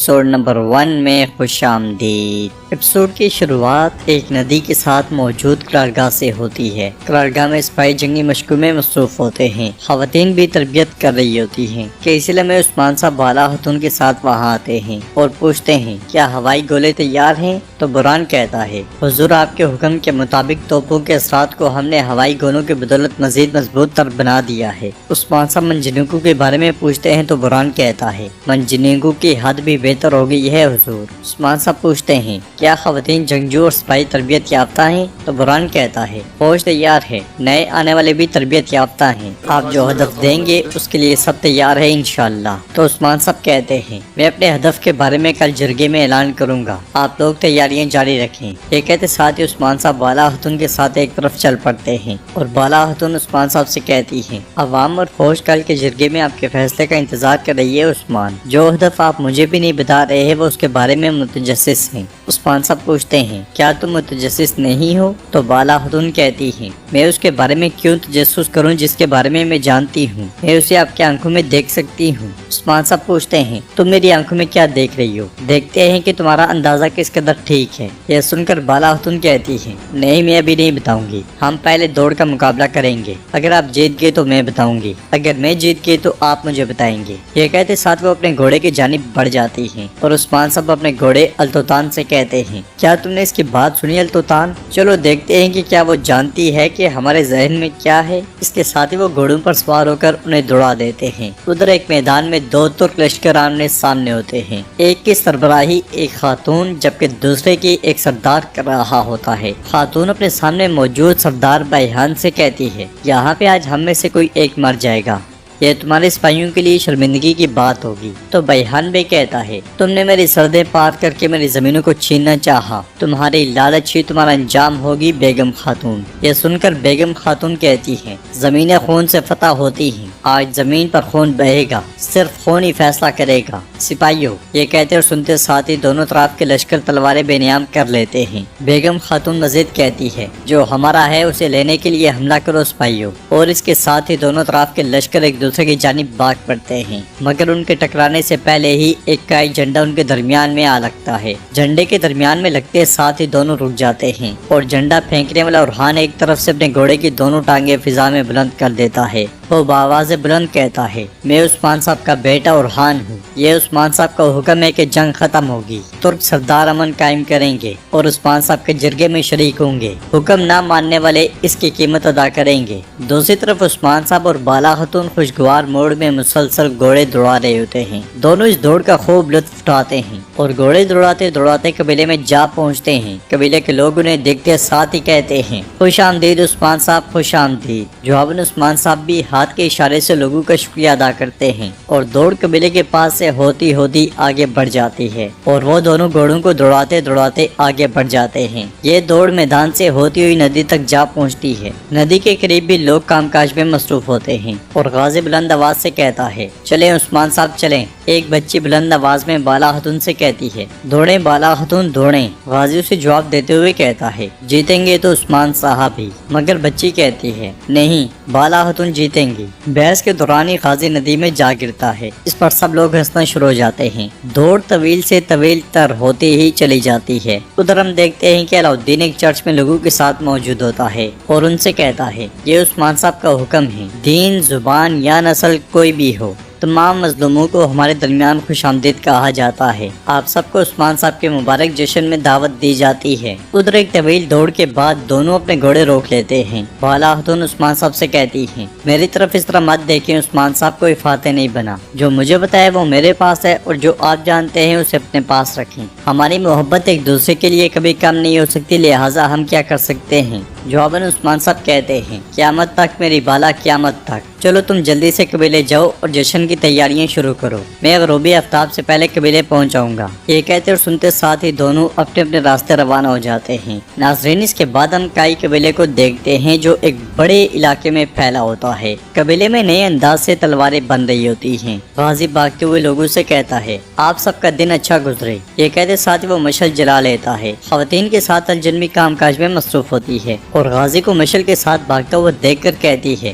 Episode number 1 میں خوش آمدید۔ ایپیسوڈ کی شروعات ایک ندی کے ساتھ موجود قرارگاہ سے ہوتی ہے۔ قرارگاہ میں سپاہی جنگی مشقوں میں مصروف ہوتے ہیں۔ خواتین بھی تربیت کر رہی ہوتی ہیں کہ اس لیے میں عثمان صاحب بالا خاتون کے ساتھ وہاں آتے ہیں اور پوچھتے ہیں کیا ہوائی گولے تیار ہیں؟ تو برہان کہتا ہے حضور آپ کے حکم کے مطابق توپوں کے اثرات کو ہم نے ہوائی گولوں کی بدولت مزید مضبوط تر بنا دیا ہے۔ عثمان صاحب منجنیقوں کے بارے میں پوچھتے ہیں تو برہان کہتا ہے منجنیقوں کی حد بھی بہتر ہو گئی ہے حضور۔ عثمان صاحب پوچھتے ہیں کیا خواتین جنگجو اور سپاہی تربیت یافتہ ہیں؟ تو برہان کہتا ہے فوج تیار ہے، نئے آنے والے بھی تربیت یافتہ ہیں، آپ جو ہدف دیں گے اس کے لیے سب تیار ہے انشاءاللہ۔ تو عثمان صاحب کہتے ہیں میں اپنے ہدف کے بارے میں کل جرگے میں اعلان کروں گا، آپ لوگ تیاریاں جاری رکھیں۔ یہ کہتے ساتھ ہی عثمان صاحب بالا خاتون کے ساتھ ایک طرف چل پڑتے ہیں اور بالا خاتون عثمان صاحب سے کہتی ہیں عوام اور فوج کل کے جرگے میں آپ کے فیصلے کا انتظار کر رہی ہے عثمان، جو ہدف آپ مجھے بھی نہیں بتا رہے ہیں وہ اس کے بارے میں متجسس ہیں۔ عثمان صاحب پوچھتے ہیں کیا تم متجسس نہیں ہو؟ تو بالا خاتون کہتی ہیں میں اس کے بارے میں کیوں تجسس کروں جس کے بارے میں جانتی ہوں، میں اسے آپ کی آنکھوں میں دیکھ سکتی ہوں۔ عثمان صاحب پوچھتے ہیں تم میری آنکھوں میں کیا دیکھ رہی ہو؟ دیکھتے ہیں کہ تمہارا اندازہ کس قدر ٹھیک ہے۔ یہ سن کر بالا خاتون کہتی ہے نہیں میں ابھی نہیں بتاؤں گی، ہم پہلے دوڑ کا مقابلہ کریں گے، اگر آپ جیت گئے تو میں بتاؤں گی، اگر میں جیت گئی تو آپ مجھے بتائیں گے۔ یہ کہتے ساتھ وہ اپنے گھوڑے کی جانب بڑھ جاتی ہیں اور عثمان صاحب اپنے گھوڑے التوتان سے کہتے ہیں کیا تم نے اس کی بات سنی التوتان؟ چلو دیکھتے ہیں کہ کیا وہ جانتی ہے کہ ہمارے ذہن میں کیا ہے۔ اس کے ساتھ ہی وہ گھوڑوں پر سوار ہو کر انہیں دوڑا دیتے ہیں۔ ادھر ایک میدان میں دو ترک لشکر آمنے سامنے ہوتے ہیں، ایک کی سربراہی ایک خاتون جبکہ دوسرے کی ایک سردار کر رہا ہوتا ہے۔ خاتون اپنے سامنے موجود سردار بیحان سے کہتی ہے یہاں پہ آج ہم میں سے کوئی ایک مر جائے گا، یہ تمہارے سپاہیوں کے لیے شرمندگی کی بات ہوگی۔ تو بیحان بھی کہتا ہے تم نے میری سردیں پار کر کے میری زمینوں کو چھیننا چاہا، تمہاری لالچ ہی تمہارا انجام ہوگی بیگم خاتون۔ یہ سن کر بیگم خاتون کہتی ہیں زمینیں خون سے فتح ہوتی ہیں، آج زمین پر خون بہے گا، صرف خون ہی فیصلہ کرے گا۔ سپاہیوں یہ کہتے اور سنتے ساتھ ہی دونوں طرف کے لشکر تلواریں بے نیام کر لیتے ہیں۔ بیگم خاتون مزید کہتی ہے جو ہمارا ہے اسے لینے کے لیے حملہ کرو سپاہیوں، اور اس کے ساتھ ہی دونوں طرف کے لشکر ایک دوسرے کی جانب بھاگ پڑتے ہیں، مگر ان کے ٹکرانے سے پہلے ہی ایک کائی جھنڈا ان کے درمیان میں آ لگتا ہے۔ جھنڈے کے درمیان میں لگتے ساتھ ہی دونوں رک جاتے ہیں اور جھنڈا پھینکنے والا ارحان ایک طرف سے اپنے گھوڑے کی دونوں ٹانگیں فضا میں بلند کر دیتا ہے۔ وہ بآواز بلند کہتا ہے میں عثمان صاحب کا بیٹا ارحان ہوں، یہ عثمان صاحب کا حکم ہے کہ جنگ ختم ہوگی، ترک سردار امن قائم کریں گے اور عثمان صاحب کے جرگے میں شریک ہوں گے، حکم نہ ماننے والے اس کی قیمت ادا کریں گے۔ دوسری طرف عثمان صاحب اور بالا خاتون خوشگوار موڑ میں مسلسل گھوڑے دوڑا رہے ہوتے ہیں، دونوں اس دوڑ کا خوب لطف اٹھاتے ہیں اور گھوڑے دوڑاتے دوڑاتے قبیلے میں جا پہنچتے ہیں۔ قبیلے کے لوگ انہیں دیکھتے ساتھ ہی کہتے ہیں خوش آمدید عثمان صاحب، خوش آمدید۔ جواباً عثمان صاحب بھی ہاتھ کے اشارے سے لوگوں کا شکریہ ادا کرتے ہیں اور دوڑ قبیلے کے پاس سے ہوتی ہوتی آگے بڑھ جاتی ہے اور وہ دونوں گھوڑوں کو دوڑاتے دوڑاتے آگے بڑھ جاتے ہیں۔ یہ دوڑ میدان سے ہوتی ہوئی ندی تک جا پہنچتی ہے۔ ندی کے قریب بھی لوگ کام کاج میں مصروف ہوتے ہیں اور غازی بلند آواز سے کہتا ہے چلیں عثمان صاحب چلیں۔ ایک بچی بلند آواز میں بالا خاتون سے کہتی ہے دوڑیں بالا خاتون دوڑیں۔ غازی اسے جواب دیتے ہوئے کہتا ہے جیتیں گے تو عثمان صاحب ہی، مگر بچی کہتی ہے نہیں بالا خاتون جیتیں گی۔ بحث کے دوران ہی غازی ندی میں جا گرتا ہے، اس پر سب لوگ ہنسنا شروع ہو جاتے ہیں۔ دوڑ طویل سے طویل تر ہوتی ہی چلی جاتی ہے۔ ادھر ہم دیکھتے ہیں کہ علاؤالدین ایک چرچ میں لوگوں کے ساتھ موجود ہوتا ہے اور ان سے کہتا ہے یہ عثمان صاحب کا حکم ہے، دین زبان یا نسل کوئی بھی ہو تمام مظلوموں کو ہمارے درمیان خوش آمدید کہا جاتا ہے، آپ سب کو عثمان صاحب کے مبارک جشن میں دعوت دی جاتی ہے۔ ادھر ایک طویل دوڑ کے بعد دونوں اپنے گھوڑے روک لیتے ہیں۔ بالا خاتون عثمان صاحب سے کہتی ہیں میری طرف اس طرح مت دیکھیں، عثمان صاحب کوئی فاتح نہیں بنا، جو مجھے بتایا وہ میرے پاس ہے اور جو آپ جانتے ہیں اسے اپنے پاس رکھیں۔ ہماری محبت ایک دوسرے کے لیے کبھی کم نہیں ہو سکتی، لہٰذا ہم کیا کر سکتے ہیں؟ جواباً عثمان صاحب کہتے ہیں قیامت تک میری بالا، قیامت تک۔ چلو تم جلدی سے قبیلے جاؤ اور جشن کی تیاریاں شروع کرو، میں غروبی آفتاب سے پہلے قبیلے پہنچ جاؤں گا۔ یہ کہتے اور سنتے ساتھ ہی دونوں اپنے اپنے راستے روانہ ہو جاتے ہیں۔ ناظرین اس کے بعد ہم کائی قبیلے کو دیکھتے ہیں جو ایک بڑے علاقے میں پھیلا ہوتا ہے۔ قبیلے میں نئے انداز سے تلواریں بن رہی ہوتی ہیں۔ غازی بھاگتے ہوئے لوگوں سے کہتا ہے آپ سب کا دن اچھا گزرے۔ یہ کہتے ساتھ ہی وہ مشعل جلا لیتا ہے۔ خواتین کے ساتھ الجنبی کام کاج میں مصروف ہوتی ہے اور غازی کو مشعل کے ساتھ بھاگتا ہوا دیکھ کر کہتی ہے